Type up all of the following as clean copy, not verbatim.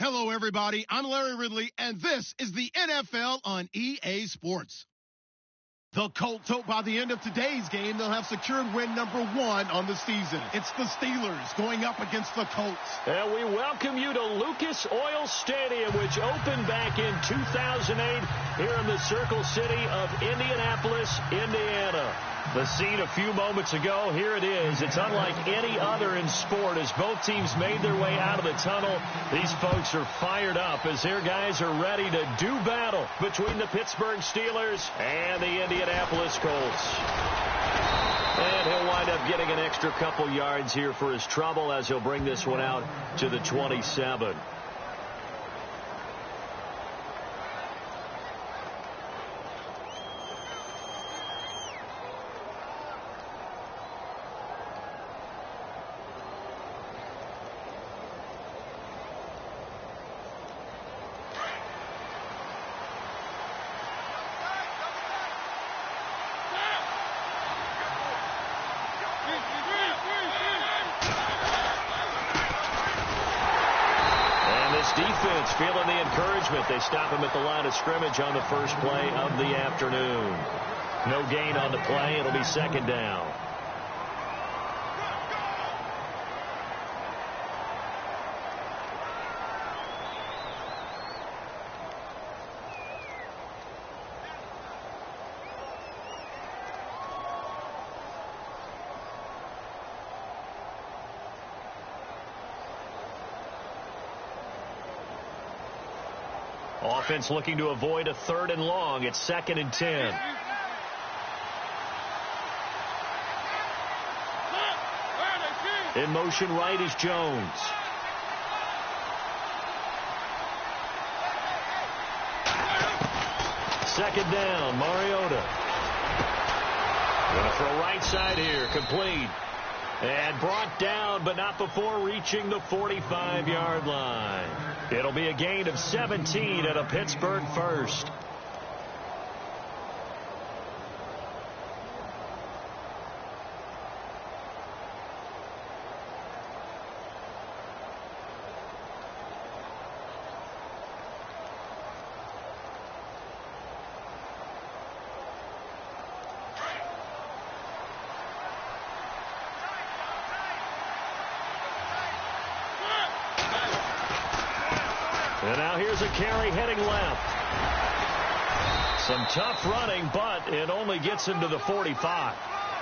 Hello, everybody. I'm Larry Ridley, and this is the NFL on EA Sports. The Colts hope by the end of today's game they'll have secured win number 1 on the season. It's the Steelers going up against the Colts. And we welcome you to Lucas Oil Stadium, which opened back in 2008 here in the Circle City of Indianapolis, Indiana. The scene a few moments ago, here it is. It's unlike any other in sport. As both teams made their way out of the tunnel, these folks are fired up as their guys are ready to do battle between the Pittsburgh Steelers and the Indianapolis Colts. And he'll wind up getting an extra couple yards here for his trouble as he'll bring this one out to the 27. Defense feeling the encouragement. They stop him at the line of scrimmage on the first play of the afternoon. No gain on the play. It'll be second down. Offense looking to avoid a 3rd and long. It's 2nd and 10. In motion right is Jones. Second down, Mariota. Going to throw right side here, complete. And brought down, but not before reaching the 45-yard line. It'll be a gain of 17 at a Pittsburgh first. And now here's a carry heading left. Some tough running, but it only gets him to the 45.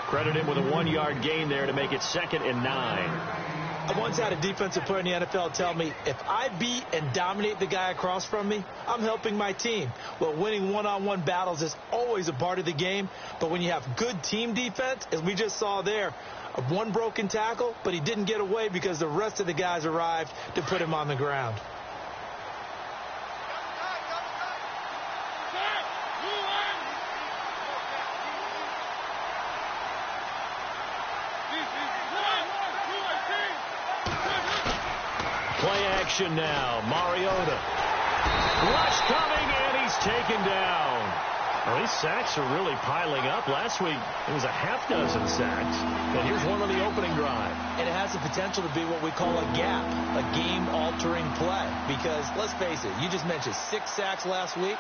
Credit him with a 1-yard gain there to make it 2nd and 9. I once had a defensive player in the NFL tell me, if I beat and dominate the guy across from me, I'm helping my team. Well, winning one-on-one battles is always a part of the game, but when you have good team defense, as we just saw there, one broken tackle, but he didn't get away because the rest of the guys arrived to put him on the ground. Play action now. Mariota. Rush coming, and he's taken down. Well, these sacks are really piling up. Last week, it was a half-dozen sacks. And here's one on the opening drive. And it has the potential to be what we call a gap, a game-altering play. Because, let's face it, you just mentioned 6 sacks last week.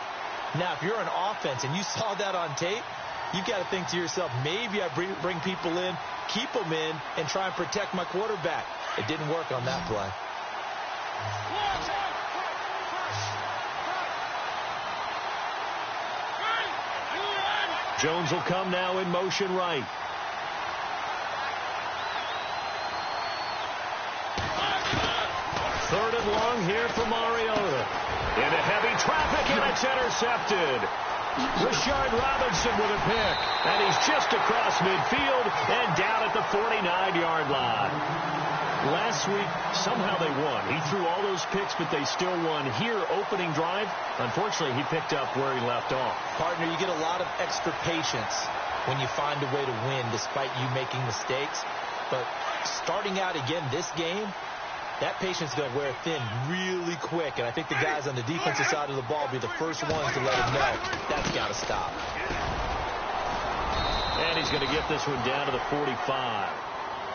Now, if you're an offense and you saw that on tape, you've got to think to yourself, maybe I bring people in, keep them in, and try and protect my quarterback. It didn't work on that play. Jones will come now in motion right. Third and long here for Mariota. Into heavy traffic, and it's intercepted. Rashard Robinson with a pick. And he's just across midfield and down at the 49-yard line. Last week, somehow they won. He threw all those picks, but they still won. Here, opening drive, unfortunately, he picked up where he left off. Partner, you get a lot of extra patience when you find a way to win despite you making mistakes. But starting out again this game, that patience is going to wear thin really quick. And I think the guys on the defensive side of the ball will be the first ones to let him know that's got to stop. And he's going to get this one down to the 45.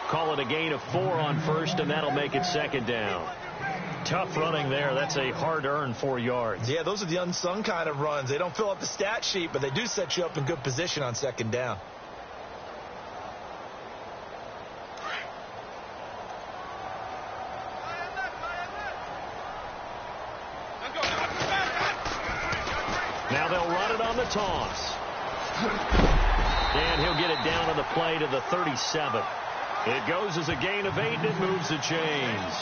Call it a gain of 4 on first, and that'll make it 2nd down. Tough running there. That's a hard-earned 4 yards. Yeah, those are the unsung kind of runs. They don't fill up the stat sheet, but they do set you up in good position on second down. Now they'll run it on the toss. And he'll get it down on the play to the 37. It goes as a gain of 8, and it moves the chains.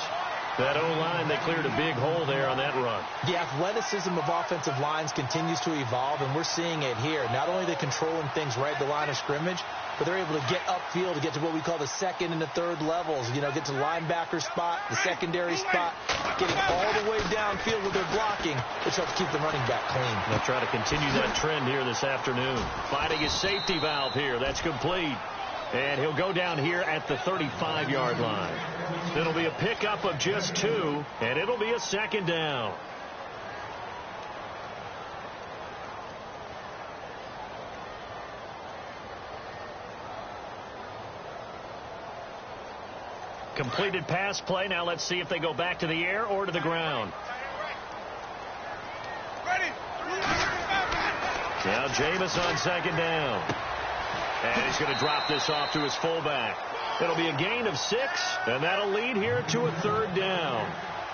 That O-line, they cleared a big hole there on that run. The athleticism of offensive lines continues to evolve, and we're seeing it here. Not only are they controlling things right at the line of scrimmage, but they're able to get upfield to get to what we call the second and the third levels. You know, get to linebacker spot, the secondary spot, getting all the way downfield with their blocking, which helps keep the running back clean. They'll try to continue that trend here this afternoon. Finding his safety valve here. That's complete. And he'll go down here at the 35-yard line. It'll be a pickup of just 2, and it'll be a second down. Completed pass play. Now let's see if they go back to the air or to the ground. Now Jameis on second down. And he's going to drop this off to his fullback. It'll be a gain of 6, and that'll lead here to a 3rd down.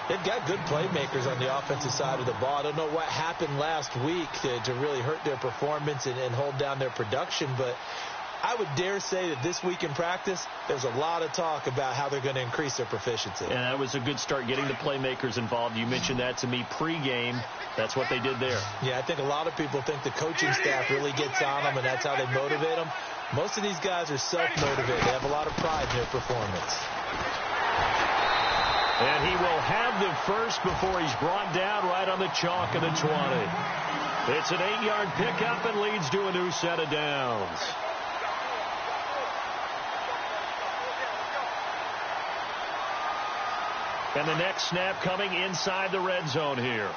They've got good playmakers on the offensive side of the ball. I don't know what happened last week to really hurt their performance and hold down their production, but I would dare say that this week in practice, there's a lot of talk about how they're going to increase their proficiency. And that was a good start, getting the playmakers involved. You mentioned that to me pregame. That's what they did there. Yeah, I think a lot of people think the coaching staff really gets on them, and that's how they motivate them. Most of these guys are self-motivated. They have a lot of pride in their performance. And he will have the first before he's brought down right on the chalk of the 20. It's an 8-yard pickup and leads to a new set of downs. And the next snap coming inside the red zone here.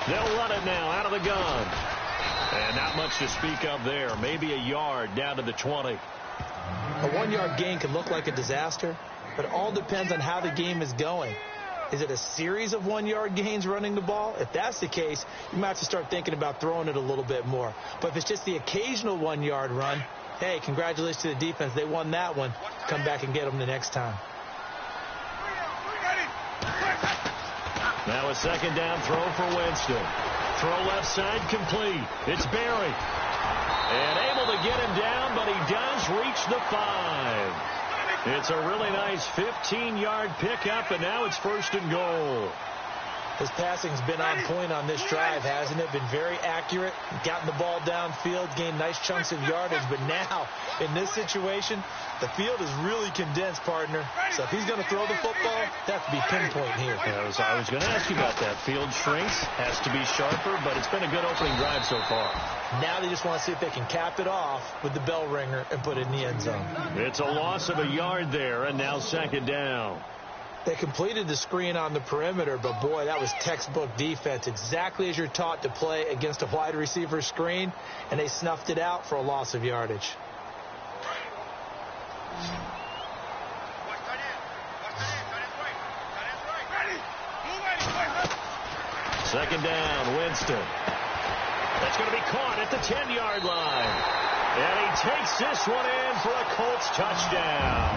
They'll run it now out of the gun. And not much to speak of there. Maybe a yard down to the 20. A 1-yard gain can look like a disaster, but it all depends on how the game is going. Is it a series of 1-yard gains running the ball? If that's the case, you might have to start thinking about throwing it a little bit more. But if it's just the occasional 1-yard run, hey, congratulations to the defense. They won that one. Come back and get them the next time. Now a second down throw for Winston. Throw left side complete. It's Barry. And able to get him down, but he does reach the 5. It's a really nice 15-yard pickup, and now it's 1st and goal. His passing's been on point on this drive, hasn't it? Been very accurate, gotten the ball downfield, gained nice chunks of yardage. But now, in this situation, the field is really condensed, partner. So if he's going to throw the football, that has to be pinpoint here. I was going to ask you about that. Field shrinks, has to be sharper, but it's been a good opening drive so far. Now they just want to see if they can cap it off with the bell ringer and put it in the end zone. It's a loss of a yard there, and now second down. They completed the screen on the perimeter, but boy, that was textbook defense. Exactly as you're taught to play against a wide receiver screen, and they snuffed it out for a loss of yardage. Second down, Winston. That's going to be caught at the 10-yard line. And he takes this one in for a Colts touchdown.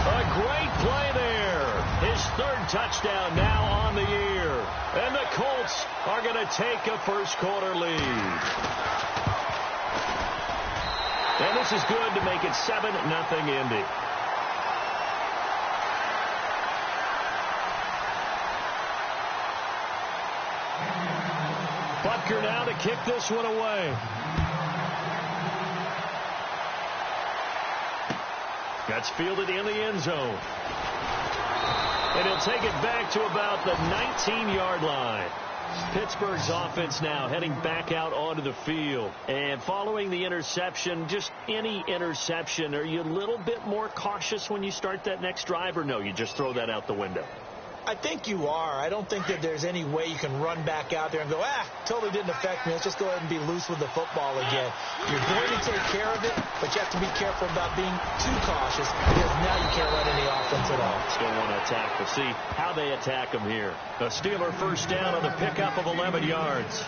A great play there. His 3rd touchdown now on the year. And the Colts are going to take a first-quarter lead. And this is good to make it 7-0 Indy. Butker now to kick this one away. That's fielded in the end zone. And he'll take it back to about the 19-yard line. Pittsburgh's offense now heading back out onto the field. And following the interception, just any interception, are you a little bit more cautious when you start that next drive, or no, you just throw that out the window? I think you are. I don't think that there's any way you can run back out there and go, totally didn't affect me. Let's just go ahead and be loose with the football again. You're going to take care of it, but you have to be careful about being too cautious because now you can't run any offense at all. Still want to attack. We'll see how they attack them here. A Steeler first down on the pickup of 11 yards.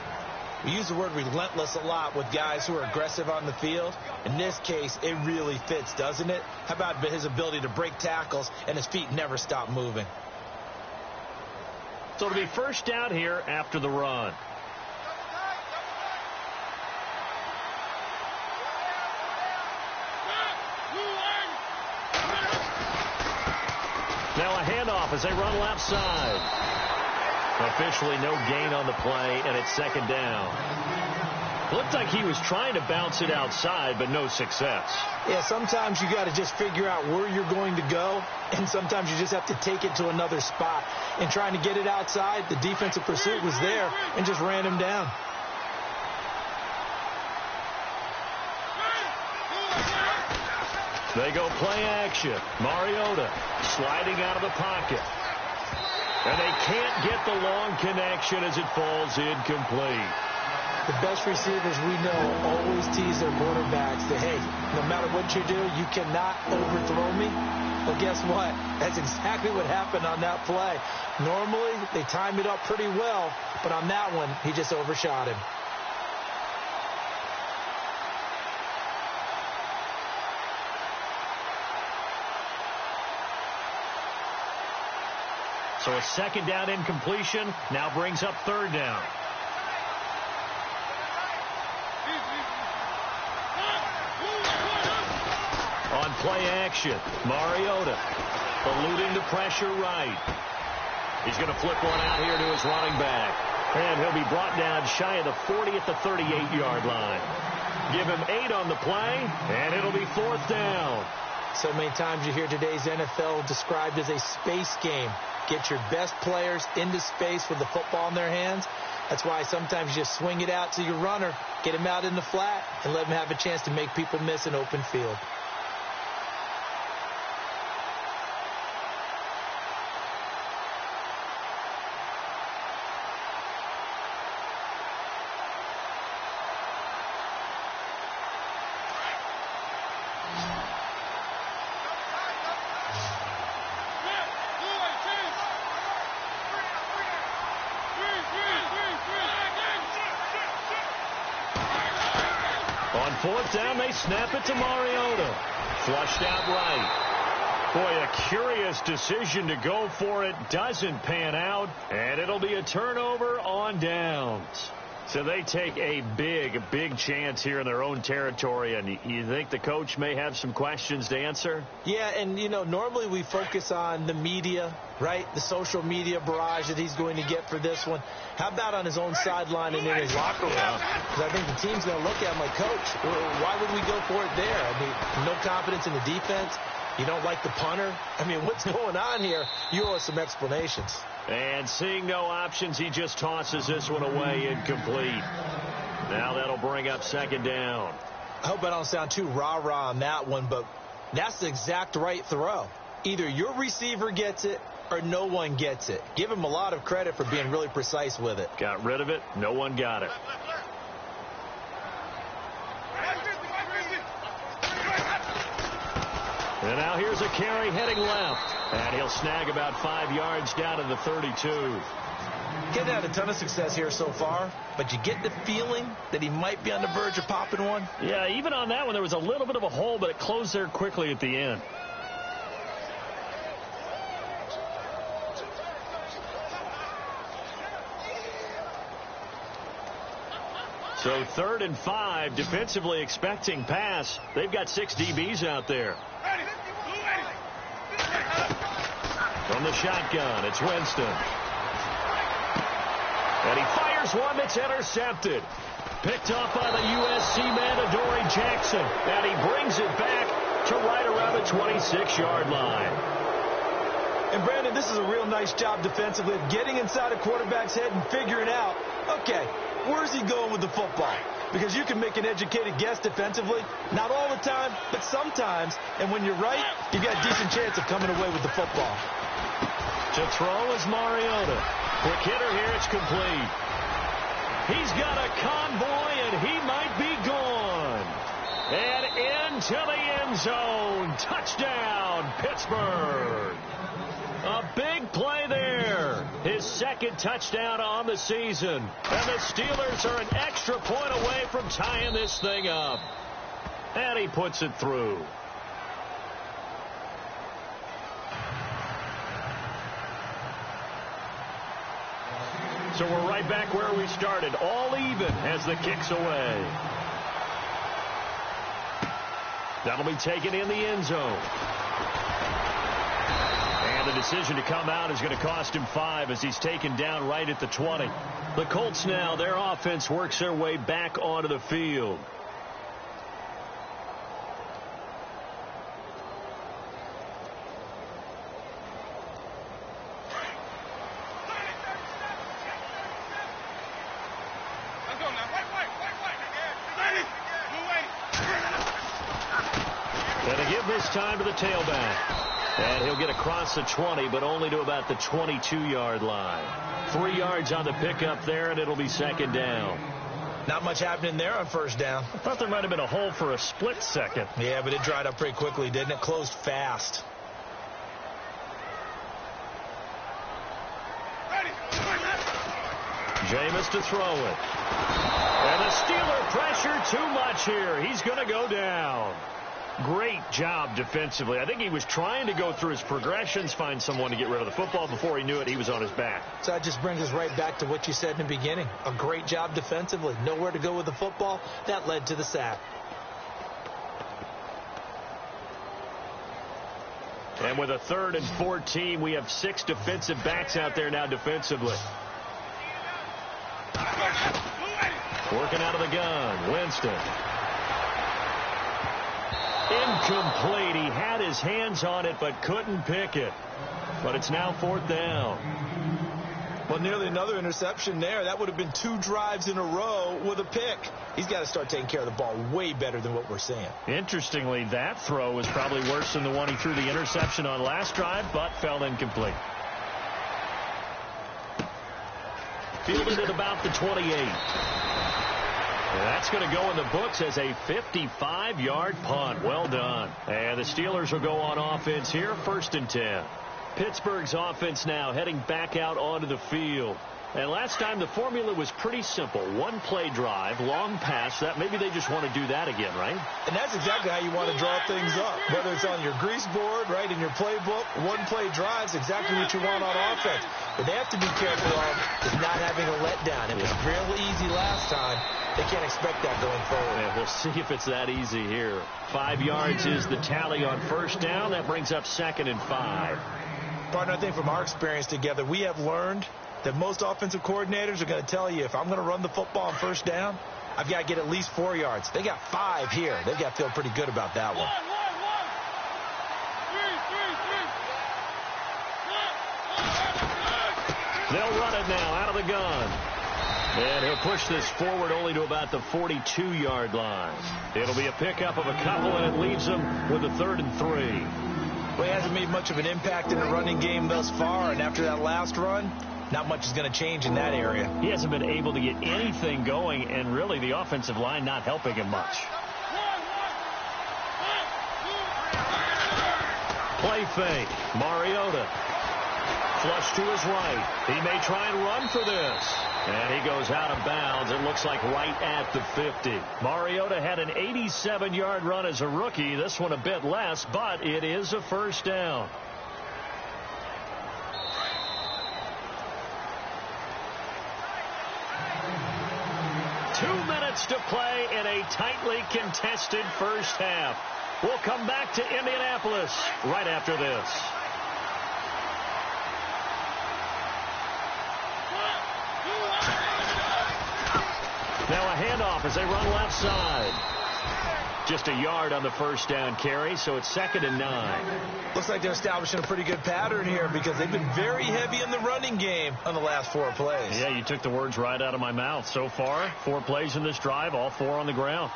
We use the word relentless a lot with guys who are aggressive on the field. In this case, it really fits, doesn't it? How about his ability to break tackles and his feet never stop moving? So it'll be first down here after the run. Now a handoff as they run left side. Officially no gain on the play, and it's second down. Looked like he was trying to bounce it outside, but no success. Yeah, sometimes you got to just figure out where you're going to go, and sometimes you just have to take it to another spot. And trying to get it outside, the defensive pursuit was there and just ran him down. They go play action. Mariota sliding out of the pocket. And they can't get the long connection as it falls incomplete. The best receivers we know always tease their quarterbacks that, hey, no matter what you do, you cannot overthrow me. Well, guess what? That's exactly what happened on that play. Normally, they time it up pretty well, but on that one, he just overshot him. So a second down incompletion now brings up third down. On play action, Mariota eluding the pressure right. He's going to flip one out here to his running back. And he'll be brought down shy of the 40 at the 38-yard line. Give him 8 on the play, and it'll be fourth down. So many times you hear today's NFL described as a space game. Get your best players into space with the football in their hands. That's why sometimes you just swing it out to your runner, get him out in the flat, and let him have a chance to make people miss an open field. On fourth down, they snap it to Mariota. Flushed out right. Boy, a curious decision to go for it. Doesn't pan out, and it'll be a turnover on downs. So they take a big chance here in their own territory, and you think the coach may have some questions to answer? Yeah, and, normally we focus on the media, right? The social media barrage that he's going to get for this one. How about on his own sideline and in his locker room? Because I think the team's going to look at him like, Coach, why would we go for it there? I mean, no confidence in the defense. You don't like the punter? I mean, what's going on here? You owe us some explanations. And seeing no options, he just tosses this one away incomplete. Now that'll bring up second down. I hope I don't sound too rah-rah on that one, but that's the exact right throw. Either your receiver gets it or no one gets it. Give him a lot of credit for being really precise with it. Got rid of it. No one got it. And now here's a carry heading left. And he'll snag about 5 yards down to the 32. He's had a ton of success here so far, but you get the feeling that he might be on the verge of popping one. Yeah, even on that one, there was a little bit of a hole, but it closed there quickly at the end. So 3rd and 5, defensively expecting pass. They've got 6 DBs out there. From the shotgun, it's Winston. And he fires one that's intercepted. Picked off by the USC man, Adoree Jackson. And he brings it back to right around the 26-yard line. And, Brandon, this is a real nice job defensively of getting inside a quarterback's head and figuring out, okay, where's he going with the football? Because you can make an educated guess defensively. Not all the time, but sometimes. And when you're right, you've got a decent chance of coming away with the football. To throw is Mariota. Quick hitter here. It's complete. He's got a convoy, and he might be gone. And into the end zone. Touchdown, Pittsburgh. A big play there. His second touchdown on the season. And the Steelers are an extra point away from tying this thing up. And he puts it through. So we're right back where we started. All even as the kick's away. That'll be taken in the end zone. And the decision to come out is going to cost him 5 as he's taken down right at the 20. The Colts now, their offense works their way back onto the field. This time to the tailback. And he'll get across the 20, but only to about the 22-yard line. 3 yards on the pickup there, and it'll be second down. Not much happening there on first down. I thought there might have been a hole for a split second. Yeah, but it dried up pretty quickly, didn't it? Closed fast. Jameis to throw it. And the Steeler pressure too much here. He's going to go down. Great job defensively. I think he was trying to go through his progressions, find someone to get rid of the football. Before he knew it, he was on his back. So that just brings us right back to what you said in the beginning. A great job defensively. Nowhere to go with the football. That led to the sack. And with a 3rd and 14, we have 6 defensive backs out there now defensively. Working out of the gun. Winston. Incomplete. He had his hands on it but couldn't pick it. But it's now 4th down. Well, nearly another interception there. That would have been 2 drives in a row with a pick. He's got to start taking care of the ball way better than what we're seeing. Interestingly, that throw was probably worse than the one he threw the interception on last drive, but fell incomplete. Fielded at about the 28. And that's going to go in the books as a 55-yard punt. Well done. And the Steelers will go on offense here, 1st and 10. Pittsburgh's offense now heading back out onto the field. And last time the formula was pretty simple. 1-play drive, long pass. That maybe they just want to do that again, right? And that's exactly how you want to draw things up. Whether it's on your grease board, right, in your playbook, 1-play drive's exactly what you want on offense. What they have to be careful of is not having a letdown. It was real easy last time. They can't expect that going forward. Yeah, we'll see if it's that easy here. 5 yards is the tally on first down. That brings up 2nd and 5. Partner, I think from our experience together, we have learned that most offensive coordinators are going to tell you, if I'm going to run the football on first down, I've got to get at least 4 yards. They got 5 here. They've got to feel pretty good about that one. They'll run it now out of the gun. And he'll push this forward only to about the 42-yard line. It'll be a pickup of a couple, and it leaves them with a 3rd and 3. Well, he hasn't made much of an impact in the running game thus far, and after that last run, not much is going to change in that area. He hasn't been able to get anything going, and really the offensive line not helping him much. Play fake. Mariota. Flush to his right. He may try and run for this. And he goes out of bounds. It looks like right at the 50. Mariota had an 87-yard run as a rookie. This one a bit less, but it is a first down. To play in a tightly contested first half. We'll come back to Indianapolis right after this. Now a handoff as they run left side. Just a yard on the first down carry, so it's 2nd and 9. Looks like they're establishing a pretty good pattern here because they've been very heavy in the running game on the last 4 plays. Yeah, you took the words right out of my mouth. So far, 4 plays in this drive, all 4 on the ground.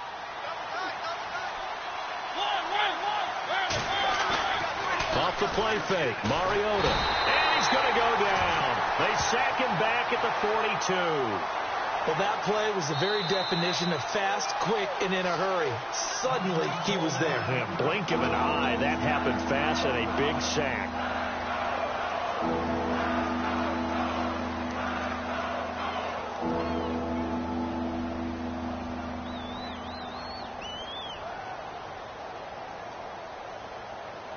Off the play fake, Mariota. And he's going to go down. They sack him back at the 42. Well, that play was the very definition of fast, quick, and in a hurry. Suddenly, he was there. Yeah, blink of an eye, that happened fast, and a big sack.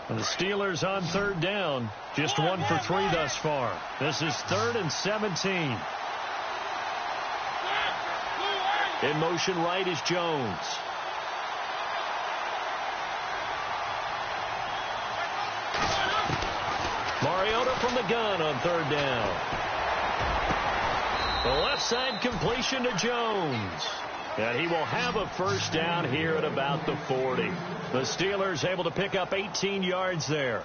And the Steelers on third down, just 1 for 3 thus far. This is 3rd and 17. In motion right is Jones. Mariota from the gun on third down. The left side completion to Jones. And he will have a first down here at about the 40. The Steelers able to pick up 18 yards there.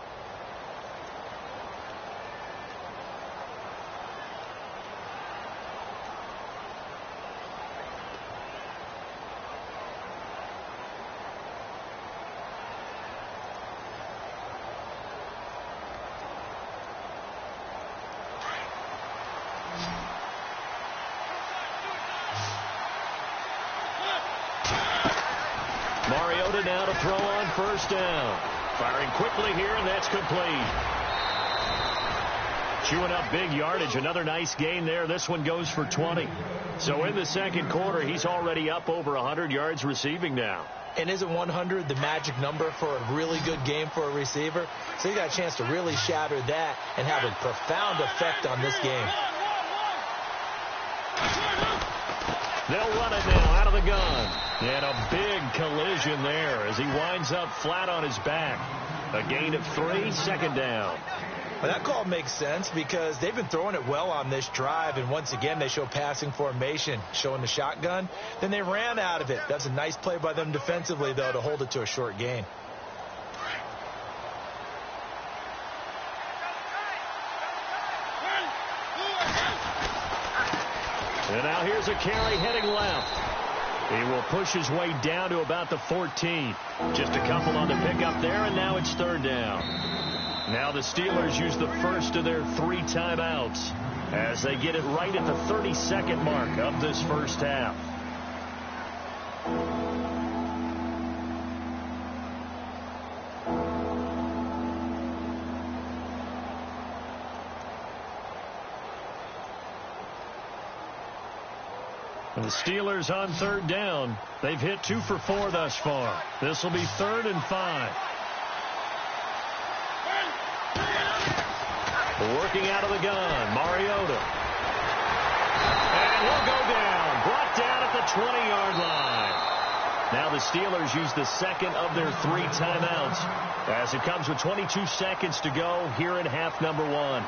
Mariota now to throw on first down. Firing quickly here, and that's complete. Chewing up big yardage. Another nice gain there. This one goes for 20. So in the second quarter, he's already up over 100 yards receiving now. And isn't 100 the magic number for a really good game for a receiver? So you got a chance to really shatter that and have a profound effect on this game. They'll run it now out of the gun. And a big collision there as he winds up flat on his back. A gain of 3, second down. Well, that call makes sense because they've been throwing it well on this drive, and once again they show passing formation, showing the shotgun. Then they ran out of it. That's a nice play by them defensively, though, to hold it to a short gain. And now here's a carry heading left. He will push his way down to about the 14. Just a couple on the pickup there, and now it's third down. Now the Steelers use the first of their 3 timeouts as they get it right at the 30-second mark of this first half. And the Steelers on third down. They've hit 2 for 4 thus far. This will be 3rd and 5. Working out of the gun, Mariota. And he'll go down. Brought down at the 20-yard line. Now the Steelers use the second of their 3 timeouts as it comes with 22 seconds to go here in half number 1.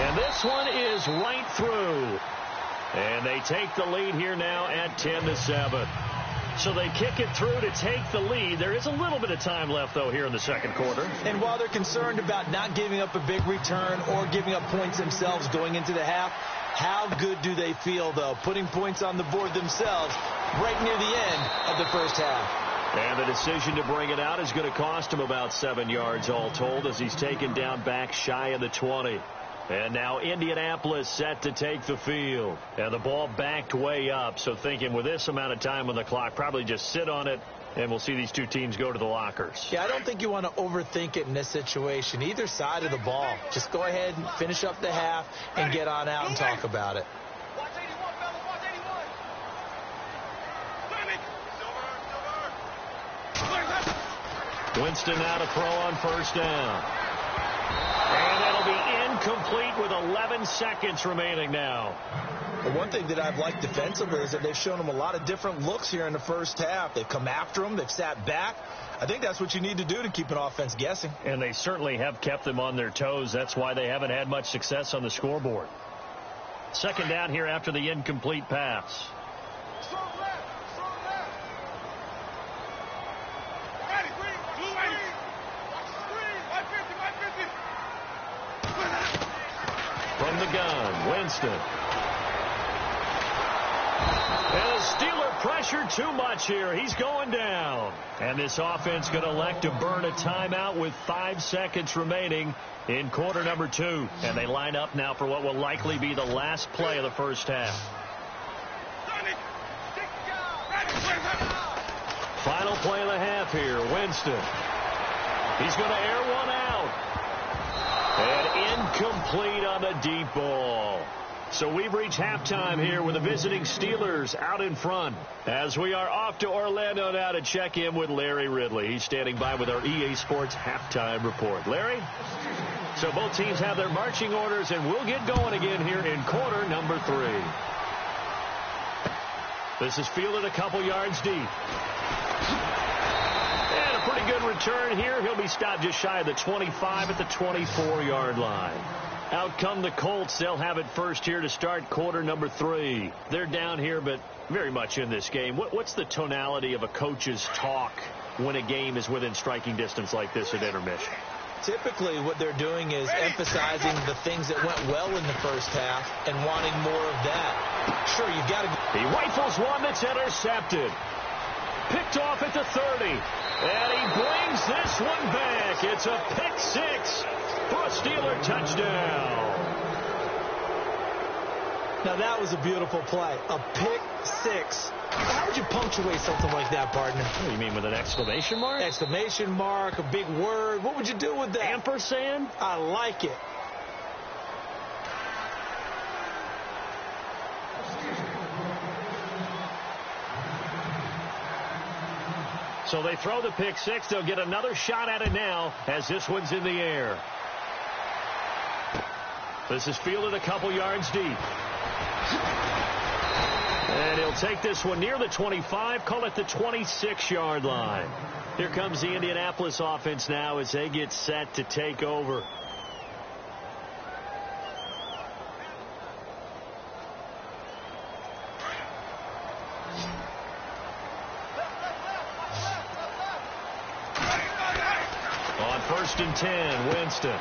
And this one is right through. And they take the lead here now at 10-7. So they kick it through to take the lead. There is a little bit of time left, though, here in the second quarter. And while they're concerned about not giving up a big return or giving up points themselves going into the half, how good do they feel, though, putting points on the board themselves right near the end of the first half? And the decision to bring it out is going to cost him about 7 yards all told as he's taken down back shy of the 20. And now Indianapolis set to take the field. And the ball backed way up. So thinking with this amount of time on the clock, probably just sit on it, and we'll see these two teams go to the lockers. Yeah, I don't think you want to overthink it in this situation. Either side of the ball. Just go ahead and finish up the half and get on out and talk about it. Winston now to throw on first down. And it'll be incomplete with 11 seconds remaining now. The one thing that I've liked defensively is that they've shown them a lot of different looks here in the first half. They've come after them. They've sat back. I think that's what you need to do to keep an offense guessing. And they certainly have kept them on their toes. That's why they haven't had much success on the scoreboard. Second down here after the incomplete pass. From the gun, Winston. And a Steeler pressure too much here. He's going down. And this offense going to elect to burn a timeout with 5 seconds remaining in quarter number 2. And they line up now for what will likely be the last play of the first half. Final play of the half here. Winston. He's going to air one out. And incomplete on the deep ball. So we've reached halftime here with the visiting Steelers out in front. As we are off to Orlando now to check in with Larry Ridley. He's standing by with our EA Sports halftime report. Larry? So both teams have their marching orders, and we'll get going again here in quarter number 3. This is fielded a couple yards deep. And a pretty good return here. He'll be stopped just shy of the 25 at the 24-yard line. Out come the Colts. They'll have it first here to start quarter number 3. They're down here, but very much in this game. What's the tonality of a coach's talk when a game is within striking distance like this at intermission? Typically, what they're doing is emphasizing the things that went well in the first half and wanting more of that. Sure, you've got to... He rifles one that's intercepted. Picked off at the 30. And he brings this one back. It's a pick 6 for a Steeler touchdown. Now, that was a beautiful play. A pick 6. How would you punctuate something like that, partner? What do you mean, with an exclamation mark? Exclamation mark, a big word. What would you do with that? Ampersand? I like it. So they throw the pick 6. They'll get another shot at it now as this one's in the air. This is fielded a couple yards deep. And he'll take this one near the 25, call it the 26-yard line. Here comes the Indianapolis offense now as they get set to take over. On 1st and 10, Winston.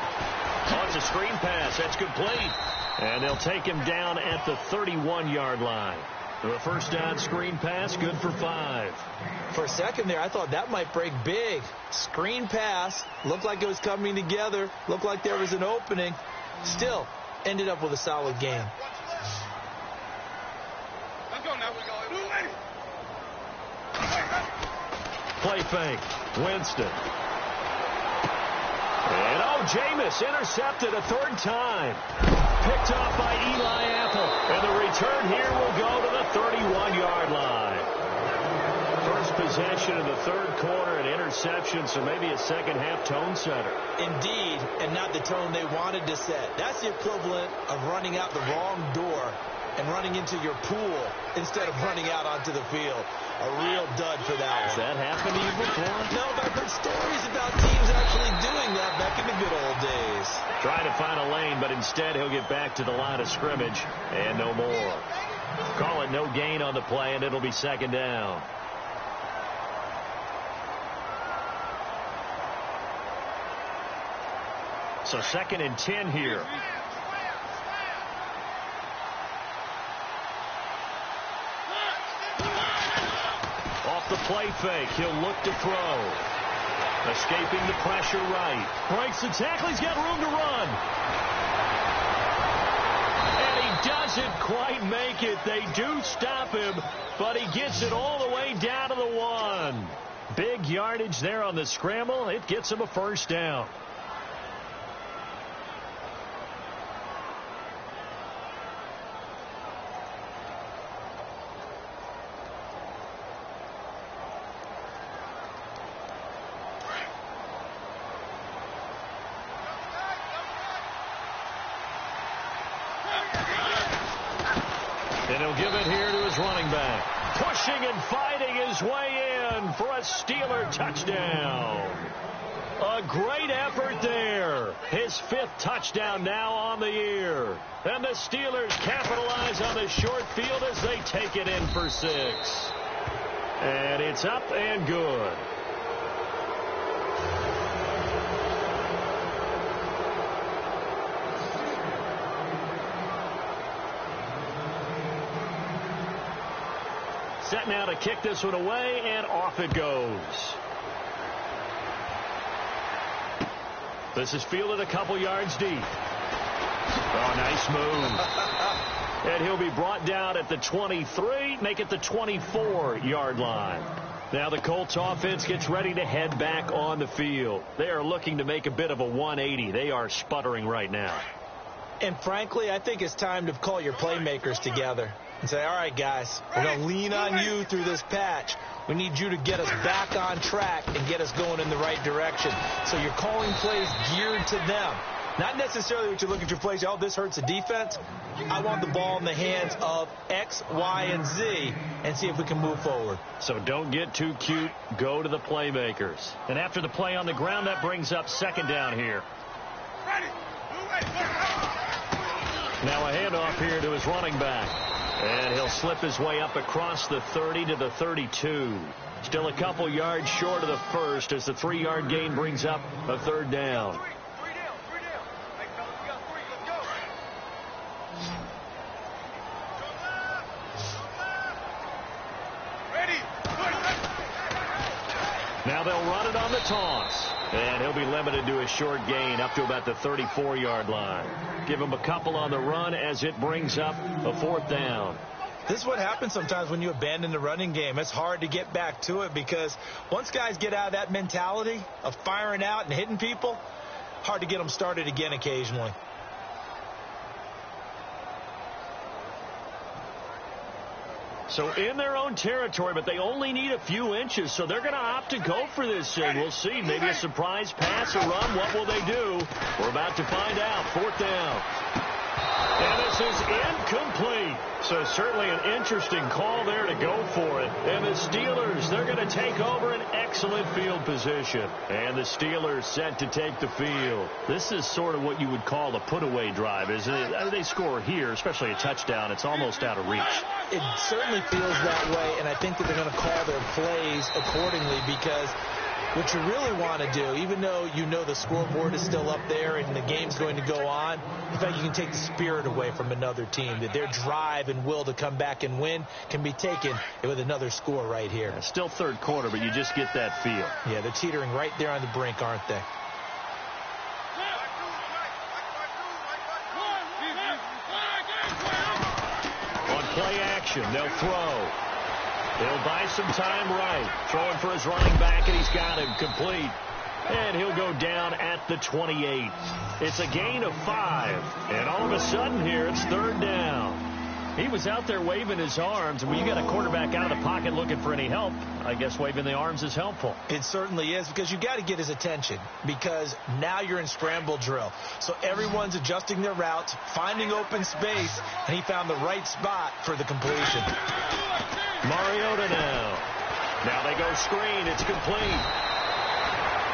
Oh, it's a screen pass. That's complete. And they'll take him down at the 31-yard line. The first down screen pass, good for 5. For a second there, I thought that might break big. Screen pass, looked like it was coming together, looked like there was an opening. Still, ended up with a solid game. Play fake, Winston. And Jameis intercepted a 3rd time. Picked off by Eli Apple. And the return here will go to the 31-yard line. First possession of the 3rd quarter, an interception, so maybe a second-half tone setter. Indeed, and not the tone they wanted to set. That's the equivalent of running out the wrong door and running into your pool instead of running out onto the field. A real dud for that one. Has that happened to you before? No, but I've heard stories about teams actually doing that back in the good old days. Trying to find a lane, but instead he'll get back to the line of scrimmage and no more. Call it no gain on the play, and it'll be 2nd down. So 2nd and 10 here. Off the play fake, he'll look to throw. Escaping the pressure right. Breaks the tackle, he's got room to run. And he doesn't quite make it. They do stop him, but he gets it all the way down to the 1. Big yardage there on the scramble. It gets him a 1st down. And he'll give it here to his running back. Pushing and fighting his way in for a Steeler touchdown. A great effort there. His 5th touchdown now on the year. And the Steelers capitalize on the short field as they take it in for 6. And it's up and good. set now to kick this one away, and off it goes. This is fielded a couple yards deep. Oh, nice move. And he'll be brought down at the 23, make it the 24-yard line. Now the Colts offense gets ready to head back on the field. They are looking to make a bit of a 180. They are sputtering right now. And frankly, I think it's time to call your playmakers together and say, all right, guys, we're going to lean on you through this patch. We need you to get us back on track and get us going in the right direction. So you're calling plays geared to them. Not necessarily what you look at your plays, oh, this hurts the defense. I want the ball in the hands of X, Y, and Z and see if we can move forward. So don't get too cute. Go to the playmakers. And after the play on the ground, that brings up second down here. Now a handoff here to his running back. And he'll slip his way up across the 30 to the 32. Still a couple yards short of the first as the 3-yard gain brings up a third down. Now they'll run it on the toss. And he'll be limited to a short gain up to about the 34-yard line. Give him a couple on the run as it brings up a fourth down. This is what happens sometimes when you abandon the running game. It's hard to get back to it because once guys get out of that mentality of firing out and hitting people, hard to get them started again occasionally. So in their own territory, but they only need a few inches, so they're going to opt to go for this thing. We'll see. Maybe a surprise pass or run. What will they do? We're about to find out. Fourth down. And this is incomplete. So certainly an interesting call there to go for it. And the Steelers, they're going to take over an excellent field position. And the Steelers set to take the field. This is sort of what you would call a put-away drive, isn't it? They score here, especially a touchdown. It's almost out of reach. It certainly feels that way, and I think that they're going to call their plays accordingly because what you really want to do, even though you know the scoreboard is still up there and the game's going to go on, in fact, you can take the spirit away from another team, that their drive and will to come back and win can be taken with another score right here. It's still third quarter, but you just get that feel. Yeah, they're teetering right there on the brink, aren't they? On play action, they'll throw. He'll buy some time right. Throwing for his running back, and he's got him complete. And he'll go down at the 28. It's a gain of 5. And all of a sudden here, it's third down. He was out there waving his arms, and when you got a quarterback out of the pocket looking for any help, I guess waving the arms is helpful. It certainly is, because you got to get his attention, because now you're in scramble drill. So everyone's adjusting their routes, finding open space, and he found the right spot for the completion. Mariota now. Now they go screen. It's complete.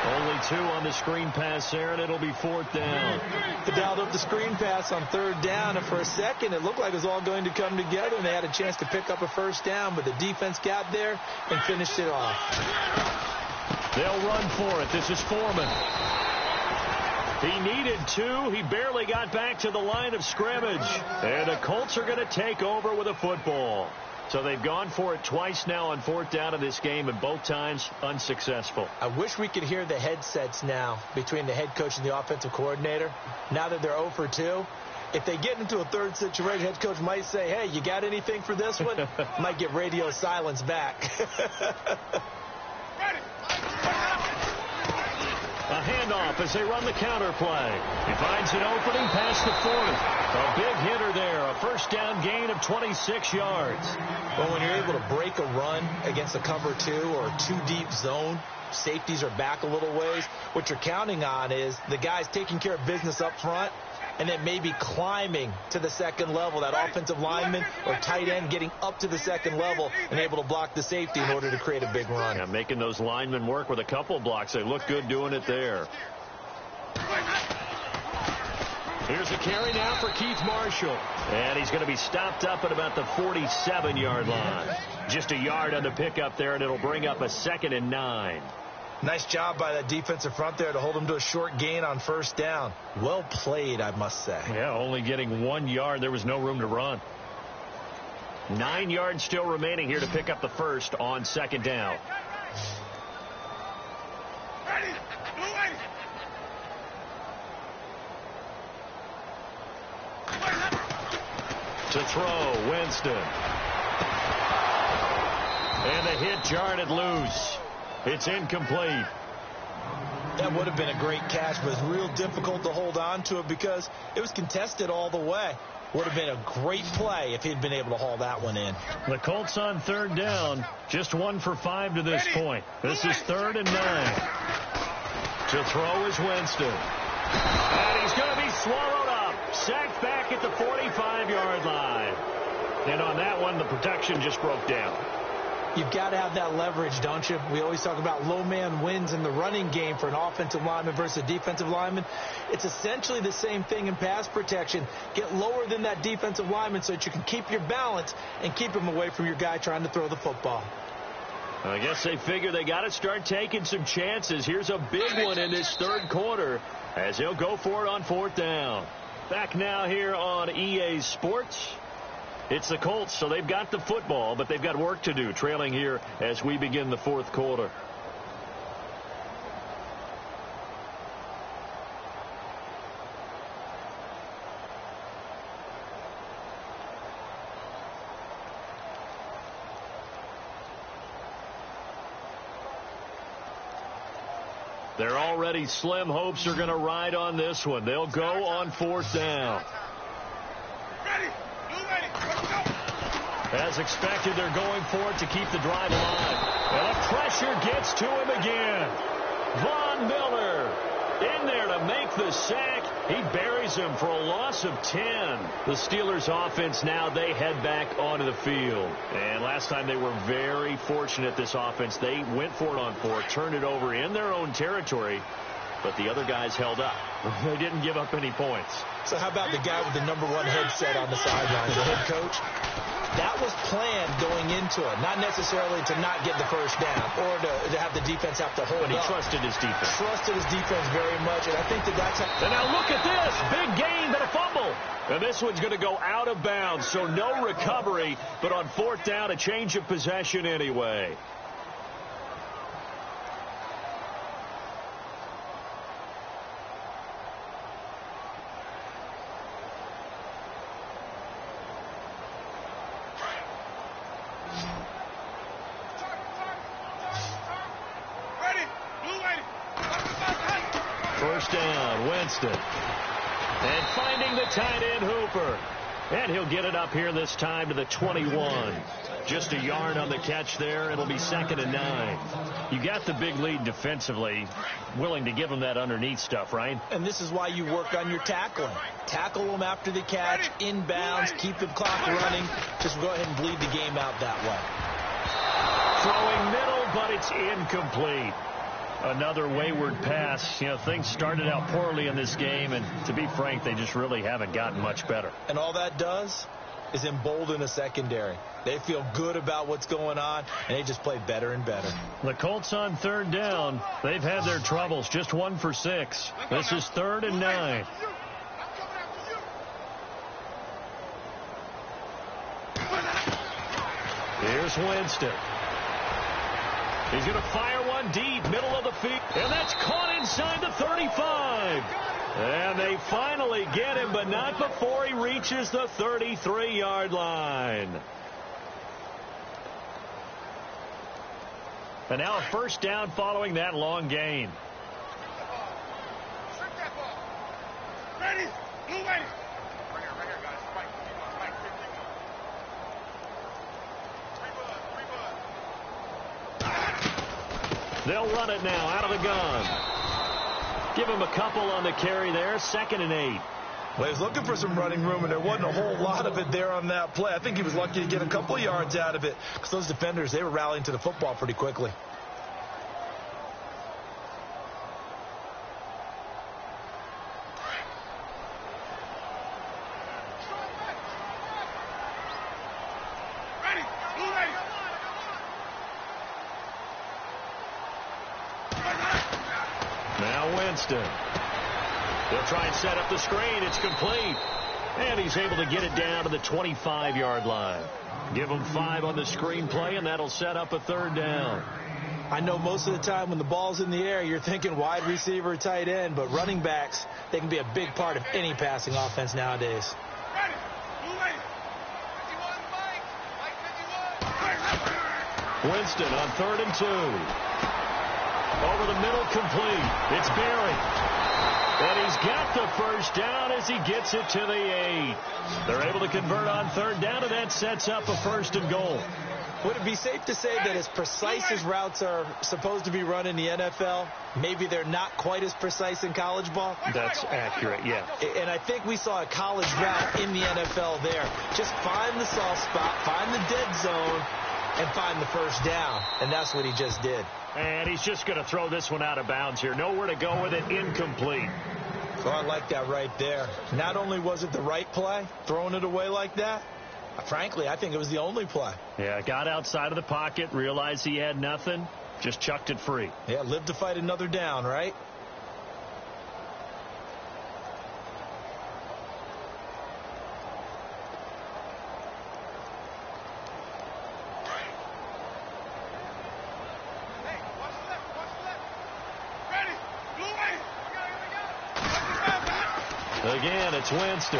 Only 2 on the screen pass there, and it'll be fourth down. They dialed up the screen pass on third down, and for a second it looked like it was all going to come together, and they had a chance to pick up a first down, but the defense got there and finished it off. They'll run for it. This is Foreman. He needed 2. He barely got back to the line of scrimmage. And the Colts are going to take over with a football. So they've gone for it twice now on fourth down of this game, and both times unsuccessful. I wish we could hear the headsets now between the head coach and the offensive coordinator. Now that they're 0 for 2, if they get into a third situation, head coach might say, hey, you got anything for this one? Might get radio silence back. A handoff as they run the counter play. He finds an opening past the 40. A big hitter there. A first down gain of 26 yards. Well, when you're able to break a run against a cover 2 or 2 deep zone, safeties are back a little ways. What you're counting on is the guys taking care of business up front and then maybe climbing to the second level, that offensive lineman or tight end getting up to the second level and able to block the safety in order to create a big run. Yeah, making those linemen work with a couple blocks. They look good doing it there. Here's a carry now for Keith Marshall. And he's going to be stopped up at about the 47-yard line. Just a yard on the pickup there, and it'll bring up a 2nd and 9. Nice job by that defensive front there to hold him to a short gain on first down. Well played, I must say. Yeah, only getting 1 yard. There was no room to run. 9 yards still remaining here to pick up the first on second down. To throw, Winston. And the hit jarred it loose. It's incomplete. That would have been a great catch, but it's real difficult to hold on to it because it was contested all the way. Would have been a great play if he'd been able to haul that one in. The Colts on third down, just 1 for 5 to this point. This is 3rd and 9. To throw is Winston. And he's going to be swallowed up. Sacked back at the 45-yard line. And on that one, the protection just broke down. You've got to have that leverage, don't you? We always talk about low man wins in the running game for an offensive lineman versus a defensive lineman. It's essentially the same thing in pass protection. Get lower than that defensive lineman so that you can keep your balance and keep him away from your guy trying to throw the football. I guess they figure they got to start taking some chances. Here's a big one in this third quarter as he'll go for it on 4th down. Back now here on EA Sports. It's the Colts, so they've got the football, but they've got work to do, trailing here as we begin the 4th quarter. They're already slim hopes are going to ride on this one. They'll go on 4th down. As expected, they're going for it to keep the drive alive. And the pressure gets to him again. Von Miller in there to make the sack. He buries him for a loss of 10. The Steelers offense now, they head back onto the field. And last time they were very fortunate, this offense. They went for it on 4, turned it over in their own territory. But the other guys held up. They didn't give up any points. So how about the guy with the #1 headset on the sidelines, the head coach? That was planned going into it, not necessarily to not get the first down or to have the defense have to hold up. But he trusted his defense. Trusted his defense very much, and I think that's how. And now look at this. Big gain, but a fumble. And this one's going to go out of bounds, so no recovery. But on 4th down, a change of possession anyway. First down, Winston. And finding the tight end, Hooper. And he'll get it up here this time to the 21. Just a yard on the catch there. It'll be 2nd and 9. You got the big lead defensively. Willing to give them that underneath stuff, right? And this is why you work on your tackling. Tackle them after the catch, inbounds, keep the clock running. Just go ahead and bleed the game out that way. Throwing middle, but it's incomplete. Another wayward pass. You know, things started out poorly in this game, and to be frank, they just really haven't gotten much better. And all that does is embolden the secondary. They feel good about what's going on, and they just play better and better. The Colts on 3rd down. They've had their troubles. Just 1 for 6. This is 3rd and 9. Here's Winston. He's going to fire one deep, middle of the field. And that's caught inside the 35. And they finally get him, but not before he reaches the 33-yard line. And now a first down following that long gain. Ready? Blue ready. They'll run it now out of the gun. Give him a couple on the carry there. 2nd and 8. Well, he was looking for some running room, and there wasn't a whole lot of it there on that play. I think he was lucky to get a couple yards out of it because those defenders, they were rallying to the football pretty quickly. Now Winston. They'll try and set up the screen. It's complete. And he's able to get it down to the 25-yard line. Give him 5 on the screenplay, and that'll set up a 3rd down. I know most of the time when the ball's in the air, you're thinking wide receiver, tight end, but running backs, they can be a big part of any passing offense nowadays. Winston on 3rd and 2. Over the middle, complete. It's Barry. And he's got the 1st down as he gets it to the 8. They're able to convert on 3rd down, and that sets up a 1st and goal. Would it be safe to say that as precise as routes are supposed to be run in the NFL, maybe they're not quite as precise in college ball? That's accurate, yeah. And I think we saw a college route in the NFL there. Just find the soft spot, find the dead zone, and find the 1st down. And that's what he just did. And he's just going to throw this one out of bounds here. Nowhere to go with it, incomplete. Oh, I like that right there. Not only was it the right play, throwing it away like that, frankly, I think it was the only play. Yeah, got outside of the pocket, realized he had nothing, just chucked it free. Yeah, live to fight another down, right? Again, it's Winston.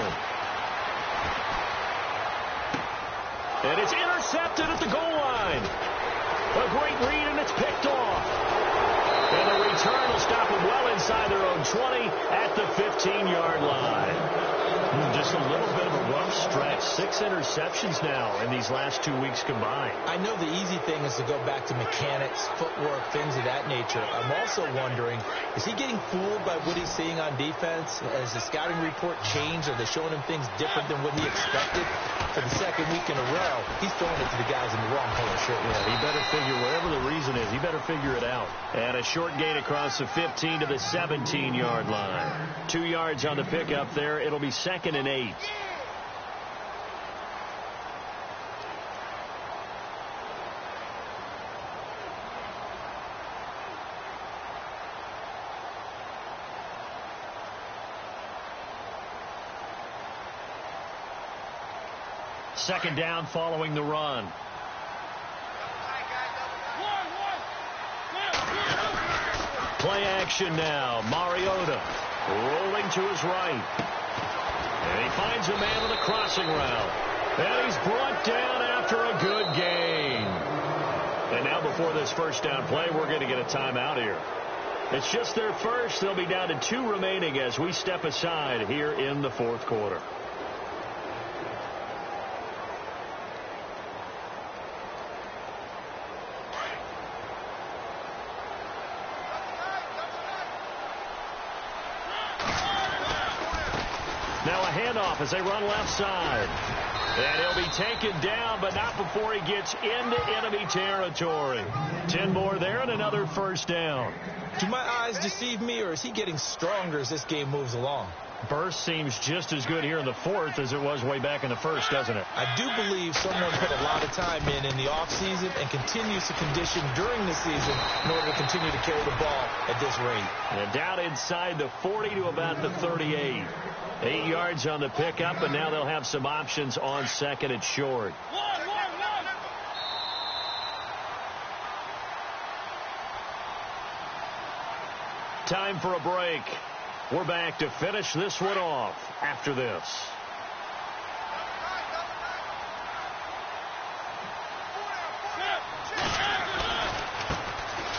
And it's intercepted at the goal line. A great read, and it's picked off. And the return will stop them well inside their own 20 at the 15-yard line. Just a little bit of a rough stretch. 6 interceptions now in these last 2 weeks combined. I know the easy thing is to go back to mechanics, footwork, things of that nature. I'm also wondering, is he getting fooled by what he's seeing on defense? Has the scouting report changed? Are they showing him things different than what he expected? For the 2nd week in a row, he's throwing it to the guys in the wrong color shirt. Yeah, he better figure, whatever the reason is, he better figure it out. And a short gain across the 15 to the 17-yard line. 2 yards on the pickup there. It'll be 2nd and 8. Second down following the run. Play action now. Mariota rolling to his right. And he finds a man on the crossing route. And he's brought down after a good gain. And now before this 1st down play, we're going to get a timeout here. It's just their first. They'll be down to 2 remaining as we step aside here in the 4th quarter. Now a handoff as they run left side. And he'll be taken down, but not before he gets into enemy territory. 10 more there and another 1st down. Do my eyes deceive me, or is he getting stronger as this game moves along? Burst seems just as good here in the 4th as it was way back in the 1st, doesn't it? I do believe someone put a lot of time in the offseason and continues to condition during the season in order to continue to carry the ball at this rate. And down inside the 40 to about the 38. 8 yards on the pickup, and now they'll have some options on 2nd and short. Time for a break. We're back to finish this one off after this.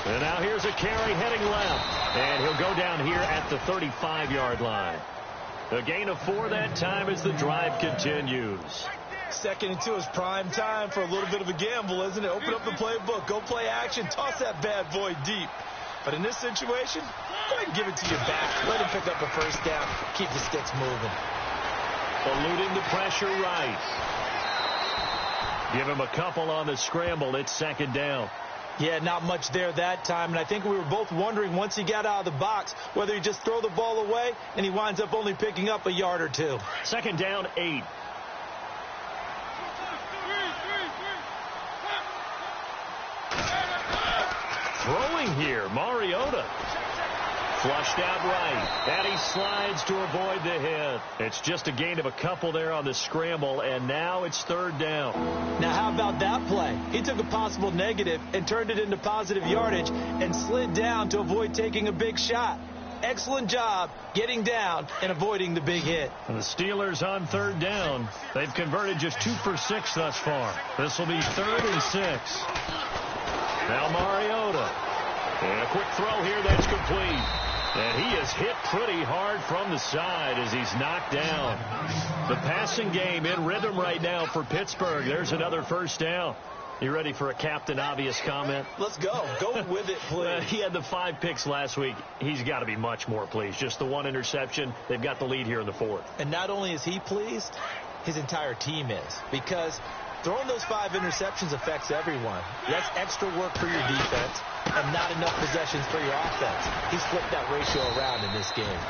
And now here's a carry heading left. And he'll go down here at the 35-yard line. A gain of 4 that time as the drive continues. 2nd and 2 is prime time for a little bit of a gamble, isn't it? Open up the playbook, go play action, toss that bad boy deep. But in this situation, go ahead and give it to your back. Let him pick up a 1st down. Keep the sticks moving. Eluding the pressure right. Give him a couple on the scramble. It's 2nd down. Yeah, not much there that time, and I think we were both wondering once he got out of the box whether he just throw the ball away, and he winds up only picking up a yard or 2. 2nd down, 8. Throwing here, Mariota. Flushed out right, and he slides to avoid the hit. It's just a gain of a couple there on the scramble, and now it's third down. Now, how about that play? He took a possible negative and turned it into positive yardage and slid down to avoid taking a big shot. Excellent job getting down and avoiding the big hit. And the Steelers on third down. They've converted just 2 for 6 thus far. This will be 3rd and 6. Now Mariota. And a quick throw here that's complete. And he is hit pretty hard from the side as he's knocked down. The passing game in rhythm right now for Pittsburgh. There's another first down. You ready for a Captain Obvious comment? Let's go. Go with it, please. He had the 5 picks last week. He's got to be much more pleased. Just the 1 interception. They've got the lead here in the 4th. And not only is he pleased, his entire team is. Because throwing those 5 interceptions affects everyone. That's extra work for your defense and not enough possessions for your offense. He's flipped that ratio around in this game.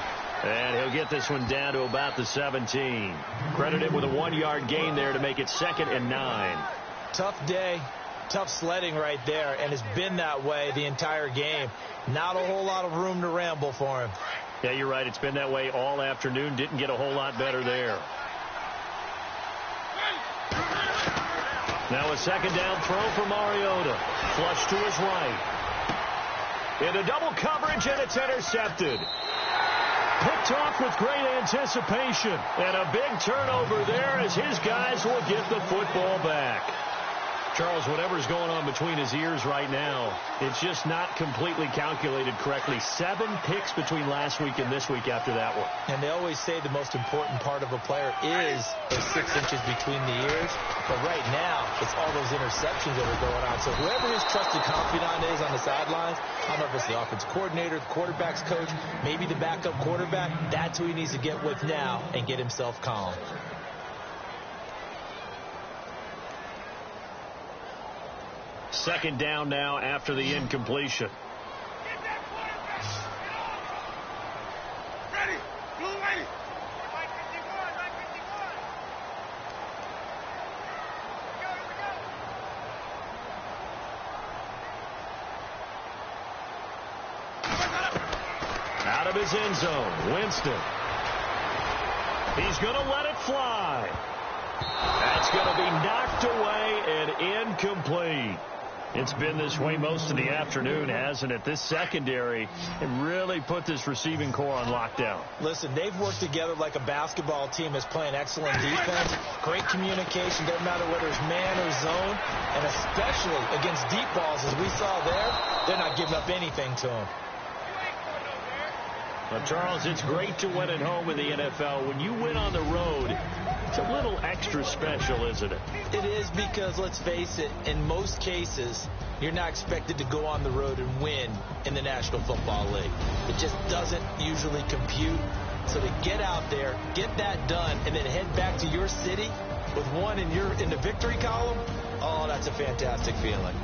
And he'll get this one down to about the 17. Credit him with a 1-yard gain there to make it 2nd and 9. Tough day, tough sledding right there, and it's been that way the entire game. Not a whole lot of room to ramble for him. Yeah, you're right. It's been that way all afternoon. Didn't get a whole lot better there. Now a 2nd down throw for Mariota. Flush to his right. Into double coverage, and it's intercepted. Picked off with great anticipation. And a big turnover there as his guys will get the football back. Charles, whatever's going on between his ears right now, it's just not completely calculated correctly. 7 picks between last week and this week after that one. And they always say the most important part of a player is those 6 inches between the ears. But right now, it's all those interceptions that are going on. So whoever his trusted confidant is on the sidelines, I don't know if it's the offensive coordinator, the quarterback's coach, maybe the backup quarterback, that's who he needs to get with now and get himself calm. Second down now after the incompletion. Ready. Blue ready. Out of his end zone, Winston. He's going to let it fly. That's going to be knocked away and incomplete. It's been this way most of the afternoon, hasn't it? This secondary really put this receiving core on lockdown. Listen, they've worked together like a basketball team that's playing excellent defense. Great communication, doesn't matter whether it's man or zone. And especially against deep balls, as we saw there, they're not giving up anything to them. Well, Charles, it's great to win at home in the NFL. When you win on the road, it's a little extra special, isn't it? It is because, let's face it, in most cases, you're not expected to go on the road and win in the National Football League. It just doesn't usually compute. So to get out there, get that done, and then head back to your city with one in the victory column, oh, that's a fantastic feeling.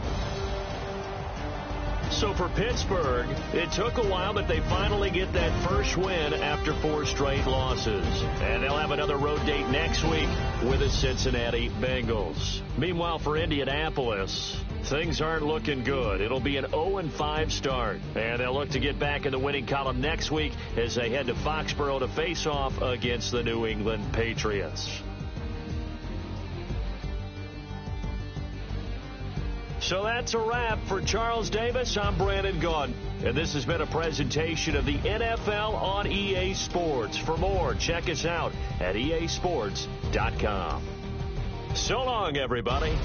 So for Pittsburgh, it took a while, but they finally get that first win after 4 straight losses. And they'll have another road date next week with the Cincinnati Bengals. Meanwhile, for Indianapolis, things aren't looking good. It'll be an 0-5 start. And they'll look to get back in the winning column next week as they head to Foxborough to face off against the New England Patriots. So that's a wrap. For Charles Davis, I'm Brandon Gaudin. And this has been a presentation of the NFL on EA Sports. For more, check us out at easports.com. So long, everybody.